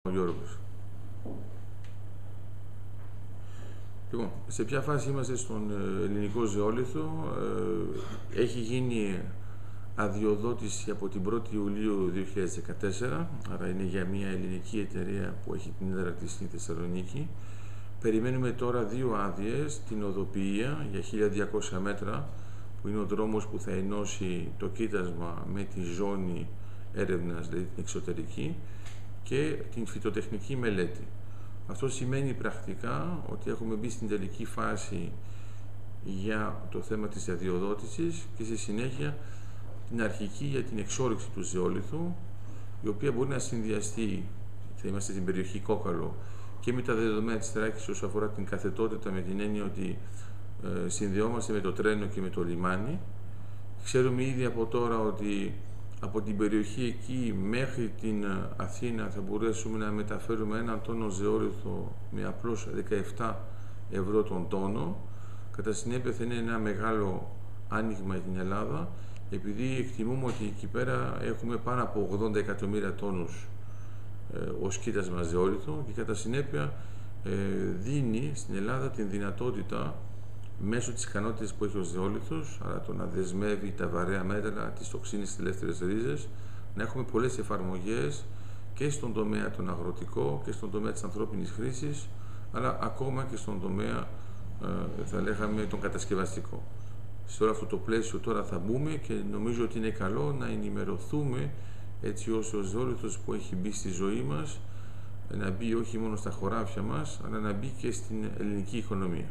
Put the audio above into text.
Ο Γιώργος. Λοιπόν, σε ποια φάση είμαστε στον ελληνικό ζεόλιθο? Έχει γίνει αδειοδότηση από την 1η Ιουλίου 2014, άρα είναι για μια ελληνική εταιρεία που έχει την έδρα της στη Θεσσαλονίκη. Περιμένουμε τώρα 2 άδειες, την οδοποιία για 1200 μέτρα, που είναι ο δρόμος που θα ενώσει το κοίτασμα με τη ζώνη έρευνας, δηλαδή την εξωτερική, και την φυτοτεχνική μελέτη. Αυτό σημαίνει πρακτικά ότι έχουμε μπει στην τελική φάση για το θέμα της αδειοδότησης και στη συνέχεια την αρχική για την εξόρυξη του ζεόλιθου, η οποία μπορεί να συνδυαστεί, θα είμαστε στην περιοχή Κόκαλο, και με τα δεδομένα της Θράκης όσον αφορά την καθετότητα, με την έννοια ότι συνδεόμαστε με το τρένο και με το λιμάνι. Ξέρουμε ήδη από τώρα ότι από την περιοχή εκεί μέχρι την Αθήνα θα μπορέσουμε να μεταφέρουμε 1 τόνο ζεόλιθο με απλώς 17 ευρώ τον τόνο. Κατά συνέπεια θα είναι ένα μεγάλο άνοιγμα για την Ελλάδα, επειδή εκτιμούμε ότι εκεί πέρα έχουμε πάνω από 80 εκατομμύρια τόνους ως κοίτασμα ζεόλιθο, και κατά συνέπεια δίνει στην Ελλάδα την δυνατότητα, μέσω της ικανότητας που έχει ο ζεόλιθος, αλλά το να δεσμεύει τα βαρέα μέταλλα, τις τοξίνες, τις ελεύθερες ρίζες, να έχουμε πολλές εφαρμογές και στον τομέα τον αγροτικό και στον τομέα της ανθρώπινης χρήσης, αλλά ακόμα και στον τομέα, θα λέγαμε, τον κατασκευαστικό. Σε όλο αυτό το πλαίσιο τώρα θα μπούμε και νομίζω ότι είναι καλό να ενημερωθούμε, έτσι ώστε ο ζεόλιθος που έχει μπει στη ζωή μας να μπει όχι μόνο στα χωράφια μας, αλλά να μπει και στην ελληνική οικονομία.